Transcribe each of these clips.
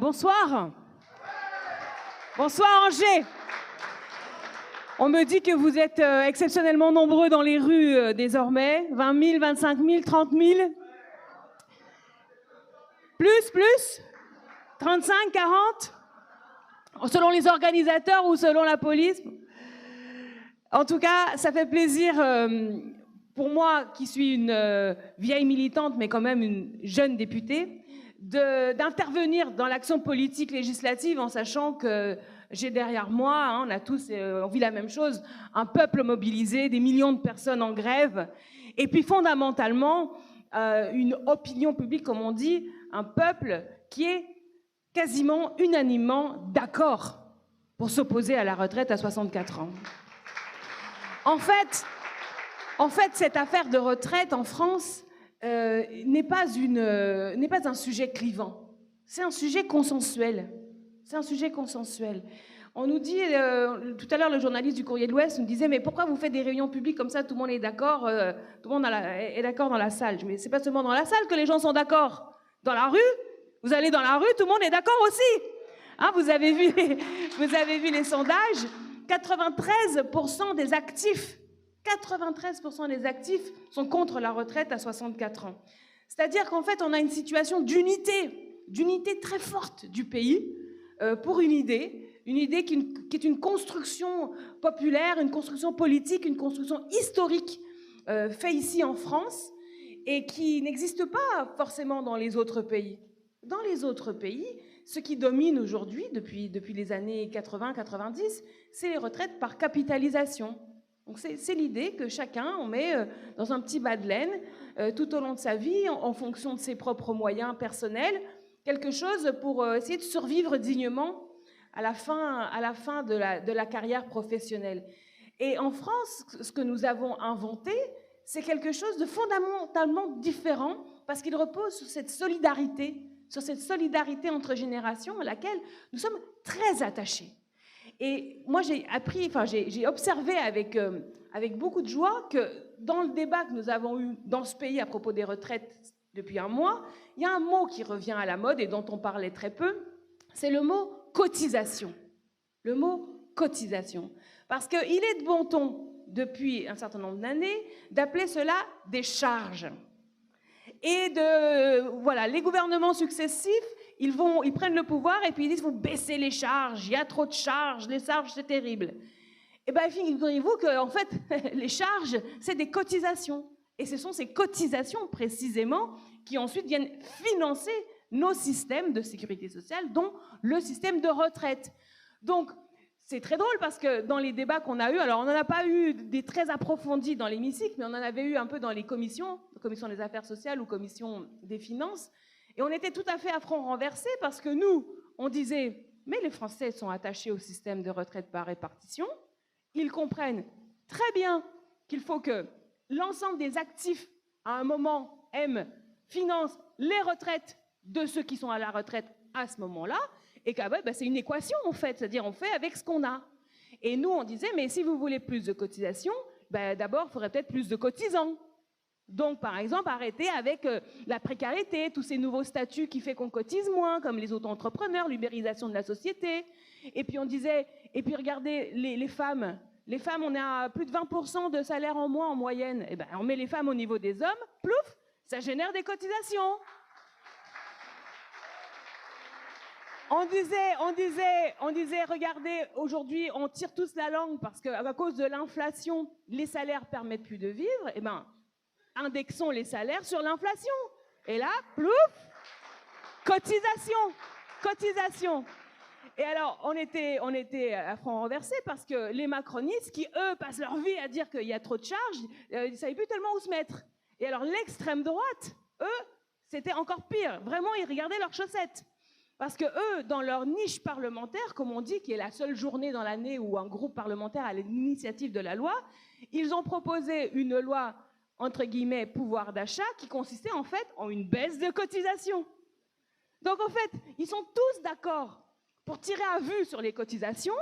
Bonsoir. Bonsoir Angers. On me dit que vous êtes exceptionnellement nombreux dans les rues désormais. 20 000, 25 000, 30 000. Plus 35, 40 selon les organisateurs ou selon la police. En tout cas, ça fait plaisir pour moi, qui suis une vieille militante, mais quand même une jeune députée, d'intervenir dans l'action politique législative en sachant que j'ai derrière moi, on a tous, on vit la même chose, un peuple mobilisé, des millions de personnes en grève, et puis fondamentalement, une opinion publique, comme on dit, un peuple qui est quasiment unanimement d'accord pour s'opposer à la retraite à 64 ans. En fait, cette affaire de retraite en France n'est pas un sujet clivant. C'est un sujet consensuel. C'est un sujet consensuel. On nous dit, tout à l'heure, le journaliste du Courrier de l'Ouest nous disait « Mais pourquoi vous faites des réunions publiques comme ça, tout le monde est d'accord, tout le monde est d'accord dans la salle ?» Mais c'est pas seulement dans la salle que les gens sont d'accord. Dans la rue, vous allez dans la rue, tout le monde est d'accord aussi. Hein, vous avez vu les sondages, 93% des actifs, 93% des actifs sont contre la retraite à 64 ans. C'est-à-dire qu'en fait, on a une situation d'unité très forte du pays pour une idée qui est une construction populaire, une construction politique, une construction historique faite ici en France et qui n'existe pas forcément dans les autres pays. Dans les autres pays, ce qui domine aujourd'hui, depuis les années 80-90, c'est les retraites par capitalisation. Donc c'est l'idée que chacun, on met dans un petit bas de laine tout au long de sa vie, en fonction de ses propres moyens personnels, quelque chose pour essayer de survivre dignement à la fin de la carrière professionnelle. Et en France, ce que nous avons inventé, c'est quelque chose de fondamentalement différent parce qu'il repose sur cette solidarité entre générations à laquelle nous sommes très attachés. Et moi, j'ai observé avec beaucoup de joie que dans le débat que nous avons eu dans ce pays à propos des retraites depuis un mois, il y a un mot qui revient à la mode et dont on parlait très peu, c'est le mot cotisation. Le mot cotisation. Parce qu'il est de bon ton, depuis un certain nombre d'années, d'appeler cela des charges. Et voilà, les gouvernements successifs, ils prennent le pouvoir et puis ils disent « il faut baisser les charges, il y a trop de charges, les charges c'est terrible ». Et bien, figurez-vous qu'en fait, les charges, c'est des cotisations. Et ce sont ces cotisations, précisément, qui ensuite viennent financer nos systèmes de sécurité sociale, dont le système de retraite. Donc, c'est très drôle parce que dans les débats qu'on a eus, alors on n'en a pas eu des très approfondis dans l'hémicycle, mais on en avait eu un peu dans les commissions, commission des affaires sociales ou commission des finances, et on était tout à fait à front renversé parce que nous, on disait, mais les Français sont attachés au système de retraite par répartition, ils comprennent très bien qu'il faut que l'ensemble des actifs, à un moment, financent les retraites de ceux qui sont à la retraite à ce moment-là, et que c'est une équation, en fait, c'est-à-dire on fait avec ce qu'on a. Et nous, on disait, mais si vous voulez plus de cotisations, d'abord, il faudrait peut-être plus de cotisants. Donc, par exemple, arrêter avec la précarité, tous ces nouveaux statuts qui font qu'on cotise moins, comme les auto-entrepreneurs, l'ubérisation de la société. Et puis, on disait, et puis regardez, les femmes, on est à plus de 20% de salaire en moins en moyenne. Et on met les femmes au niveau des hommes, plouf, ça génère des cotisations. On disait, regardez, aujourd'hui, on tire tous la langue parce qu'à cause de l'inflation, les salaires ne permettent plus de vivre. Eh bien, indexons les salaires sur l'inflation. Et là, plouf, cotisation. Et alors, on était à front renversé parce que les macronistes, qui, eux, passent leur vie à dire qu'il y a trop de charges, ils ne savaient plus tellement où se mettre. Et alors, l'extrême droite, eux, c'était encore pire. Vraiment, ils regardaient leurs chaussettes. Parce que eux, dans leur niche parlementaire, comme on dit, qui est la seule journée dans l'année où un groupe parlementaire a l'initiative de la loi, ils ont proposé une loi, entre guillemets, pouvoir d'achat, qui consistait en fait en une baisse de cotisation. Donc en fait, ils sont tous d'accord pour tirer à vue sur les cotisations,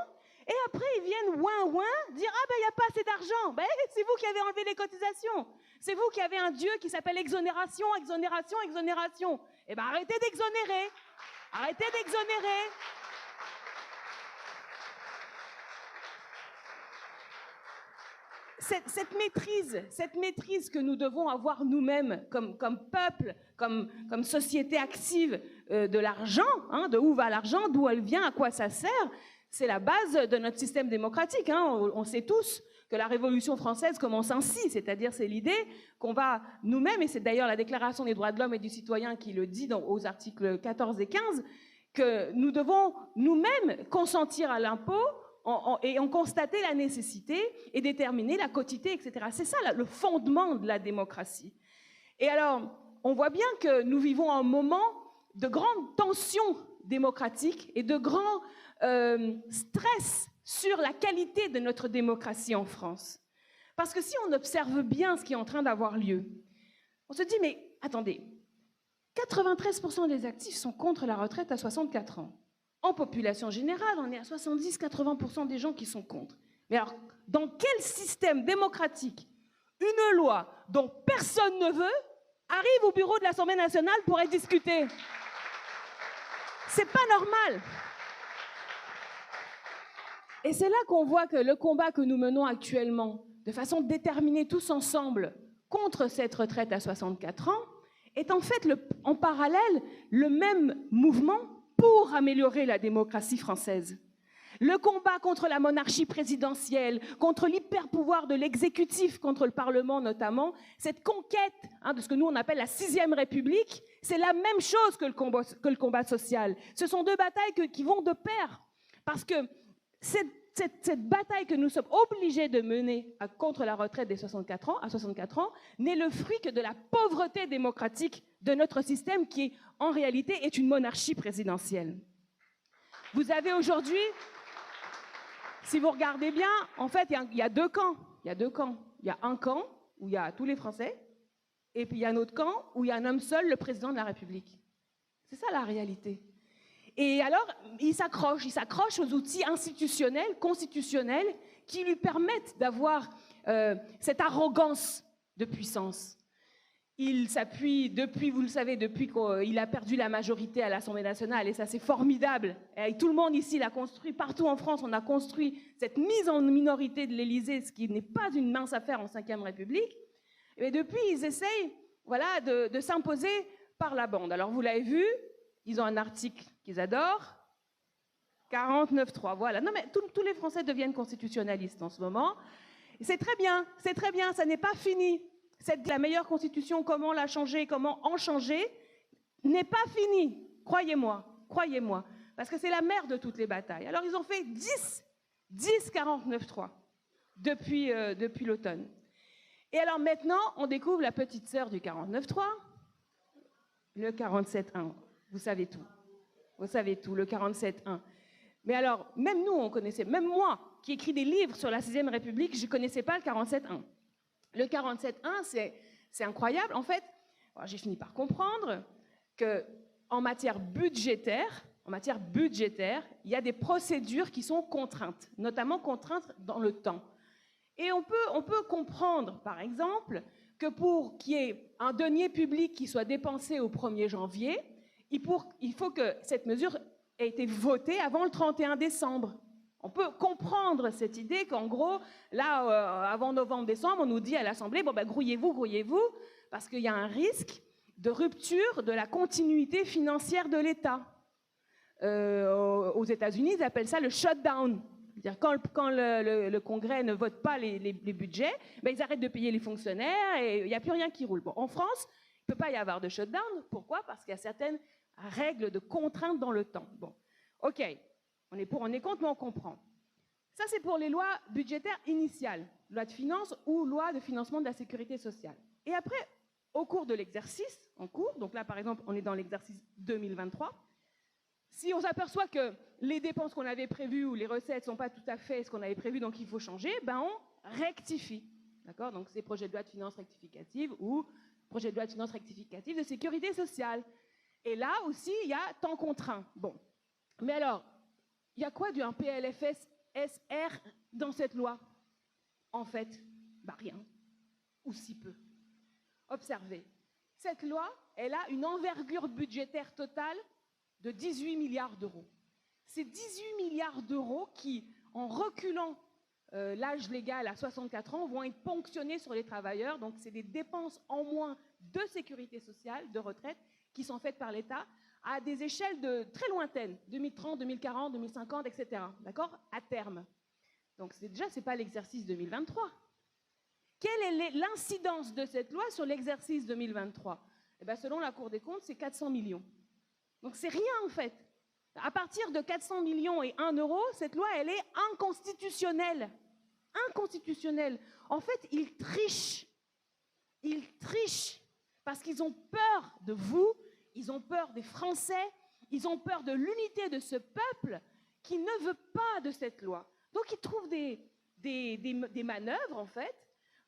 et après ils viennent dire « Ah ben il n'y a pas assez d'argent ». C'est vous qui avez enlevé les cotisations. C'est vous qui avez un dieu qui s'appelle exonération. Eh ben arrêtez d'exonérer. Arrêtez d'exonérer. Cette maîtrise que nous devons avoir nous-mêmes comme peuple, comme société active de l'argent, hein, de où va l'argent, d'où elle vient, à quoi ça sert, c'est la base de notre système démocratique. Hein. On sait tous que la Révolution française commence ainsi, c'est-à-dire c'est l'idée qu'on va nous-mêmes, et c'est d'ailleurs la Déclaration des droits de l'homme et du citoyen qui le dit aux articles 14 et 15, que nous devons nous-mêmes consentir à l'impôt et en constater la nécessité et déterminer la quotité, etc. C'est ça le fondement de la démocratie. Et alors, on voit bien que nous vivons un moment de grande tension démocratique et de grand stress sur la qualité de notre démocratie en France. Parce que si on observe bien ce qui est en train d'avoir lieu, on se dit, mais attendez, 93% des actifs sont contre la retraite à 64 ans. En population générale, on est à 70-80% des gens qui sont contre. Mais alors, dans quel système démocratique une loi dont personne ne veut arrive au bureau de l'Assemblée nationale pour être discutée? C'est pas normal. Et c'est là qu'on voit que le combat que nous menons actuellement, de façon déterminée tous ensemble, contre cette retraite à 64 ans, est en fait en parallèle le même mouvement pour améliorer la démocratie française. Le combat contre la monarchie présidentielle, contre l'hyper-pouvoir de l'exécutif, contre le Parlement notamment, cette conquête de ce que nous on appelle la 6e République, c'est la même chose que le combat social. Ce sont deux batailles qui vont de pair. Parce que cette bataille que nous sommes obligés de mener contre la retraite des 64 ans n'est le fruit que de la pauvreté démocratique de notre système qui, en réalité, est une monarchie présidentielle. Vous avez aujourd'hui, si vous regardez bien, en fait, il y a deux camps. Il y a deux camps. Il y a un camp où il y a tous les Français, et puis il y a un autre camp où il y a un homme seul, le président de la République. C'est ça la réalité. Et alors, il s'accroche aux outils institutionnels, constitutionnels, qui lui permettent d'avoir cette arrogance de puissance. Il s'appuie, vous le savez, depuis qu'il a perdu la majorité à l'Assemblée nationale, et ça c'est formidable. Et tout le monde ici l'a construit, partout en France, on a construit cette mise en minorité de l'Élysée, ce qui n'est pas une mince affaire en Ve République. Et depuis, ils essayent de s'imposer par la bande. Alors vous l'avez vu, ils ont un article qu'ils adorent, 49.3, voilà. Non mais tous les Français deviennent constitutionnalistes en ce moment. C'est très bien, ça n'est pas fini. La meilleure constitution, comment la changer, comment en changer, n'est pas fini. Croyez-moi. Parce que c'est la mère de toutes les batailles. Alors ils ont fait 10 49.3 depuis l'automne. Et alors maintenant, on découvre la petite sœur du 49.3, le 47.1. Vous savez tout, le 47.1. Mais alors, même nous, on connaissait, même moi, qui écris des livres sur la 6e République, je ne connaissais pas le 47.1. Le 47.1, c'est incroyable. En fait, j'ai fini par comprendre qu'en matière budgétaire, il y a des procédures qui sont contraintes, notamment contraintes dans le temps. Et on peut comprendre, par exemple, que pour qu'il y ait un denier public qui soit dépensé au 1er janvier, il faut que cette mesure ait été votée avant le 31 décembre. On peut comprendre cette idée qu'en gros, là, avant novembre-décembre, on nous dit à l'Assemblée, grouillez-vous, parce qu'il y a un risque de rupture de la continuité financière de l'État. Aux États-Unis, ils appellent ça le shutdown. C'est-à-dire quand le Congrès ne vote pas les budgets, ils arrêtent de payer les fonctionnaires et il n'y a plus rien qui roule. Bon, en France, il ne peut pas y avoir de shutdown. Pourquoi? Parce qu'il y a certaines règles de contrainte dans le temps. Bon, ok, on est contre, mais on comprend. Ça, c'est pour les lois budgétaires initiales, loi de finances ou loi de financement de la sécurité sociale. Et après, au cours de l'exercice en cours, donc là, par exemple, on est dans l'exercice 2023, si on s'aperçoit que les dépenses qu'on avait prévues ou les recettes ne sont pas tout à fait ce qu'on avait prévu, donc il faut changer, on rectifie. D'accord? Donc c'est projet de loi de finances rectificative ou projet de loi de finances rectificative de sécurité sociale. Et là aussi, il y a temps contraint. Bon. Mais alors, il y a quoi d'un PLFSR dans cette loi? En fait, rien. Ou si peu. Observez. Cette loi, elle a une envergure budgétaire totale de 18 milliards d'euros. C'est 18 milliards d'euros qui, en reculant l'âge légal à 64 ans, vont être ponctionnés sur les travailleurs. Donc, c'est des dépenses en moins de sécurité sociale, de retraite, qui sont faites par l'État à des échelles très lointaines, 2030, 2040, 2050, etc. D'accord? À terme. Donc, déjà, ce n'est pas l'exercice 2023. Quelle est l'incidence de cette loi sur l'exercice 2023? Eh bien, selon la Cour des comptes, c'est 400 millions. Donc, c'est rien, en fait. À partir de 400 millions et 1 euro, cette loi, elle est inconstitutionnelle. Inconstitutionnelle. En fait, ils trichent. Ils trichent parce qu'ils ont peur de vous, ils ont peur des Français, ils ont peur de l'unité de ce peuple qui ne veut pas de cette loi. Donc, ils trouvent des manœuvres, en fait,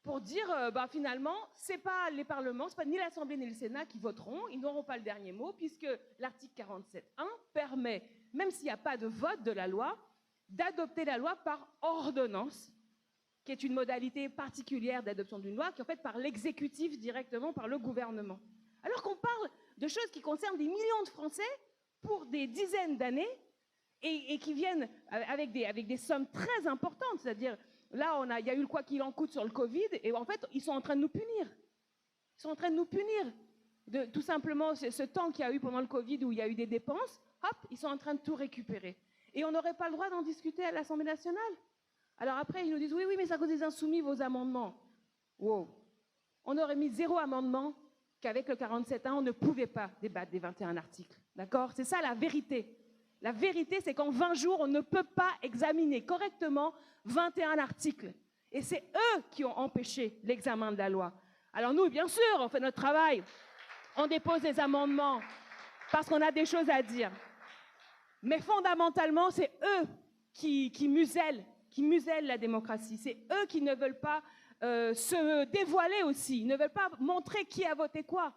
pour dire, finalement, ce n'est pas les parlements, ce n'est pas ni l'Assemblée ni le Sénat qui voteront, ils n'auront pas le dernier mot, puisque l'article 47.1 permet, même s'il n'y a pas de vote de la loi, d'adopter la loi par ordonnance, qui est une modalité particulière d'adoption d'une loi, qui est en fait par l'exécutif directement, par le gouvernement. Alors qu'on parle de choses qui concernent des millions de Français pour des dizaines d'années et qui viennent avec des sommes très importantes, c'est-à-dire, là, il y a eu le quoi qu'il en coûte sur le Covid, et en fait, ils sont en train de nous punir. Ils sont en train de nous punir. Tout simplement, ce temps qu'il y a eu pendant le Covid où il y a eu des dépenses, hop, ils sont en train de tout récupérer. Et on n'aurait pas le droit d'en discuter à l'Assemblée nationale. Alors après, ils nous disent, oui, mais c'est à cause des insoumis, vos amendements. Wow. On aurait mis 0 amendement qu'avec le 47.1, on ne pouvait pas débattre des 21 articles. D'accord? C'est ça la vérité. La vérité, c'est qu'en 20 jours, on ne peut pas examiner correctement 21 articles. Et c'est eux qui ont empêché l'examen de la loi. Alors nous, bien sûr, on fait notre travail. On dépose des amendements parce qu'on a des choses à dire. Mais fondamentalement, c'est eux qui musellent la démocratie. C'est eux qui ne veulent pas se dévoiler aussi. Ils ne veulent pas montrer qui a voté quoi.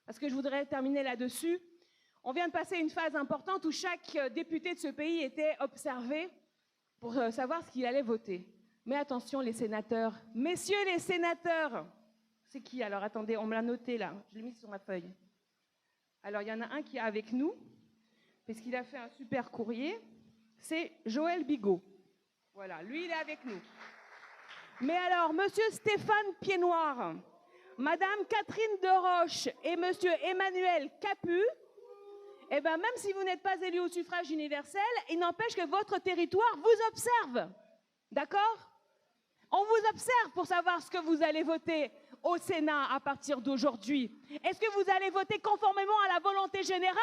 Parce que je voudrais terminer là-dessus. On vient de passer une phase importante où chaque député de ce pays était observé pour savoir ce qu'il allait voter. Mais attention les sénateurs, messieurs les sénateurs, c'est qui alors? Attendez, on me l'a noté là, je l'ai mis sur ma feuille. Alors il y en a un qui est avec nous, parce qu'il a fait un super courrier, c'est Joël Bigot. Voilà, lui il est avec nous. Mais alors, monsieur Stéphane Piednoir, madame Catherine Deroche et monsieur Emmanuel Capu, eh bien, même si vous n'êtes pas élu au suffrage universel, il n'empêche que votre territoire vous observe. D'accord? On vous observe pour savoir ce que vous allez voter au Sénat à partir d'aujourd'hui. Est-ce que vous allez voter conformément à la volonté générale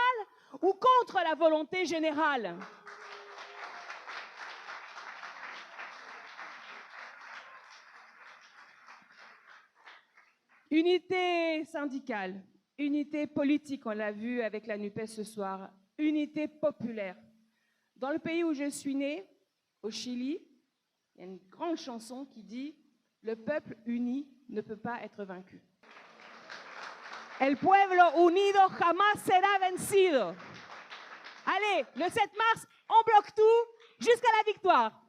ou contre la volonté générale? Unité syndicale. Unité politique, on l'a vu avec la NUPES ce soir. Unité populaire. Dans le pays où je suis née, au Chili, il y a une grande chanson qui dit « Le peuple uni ne peut pas être vaincu ». El pueblo unido jamás será vencido. Allez, le 7 mars, on bloque tout jusqu'à la victoire.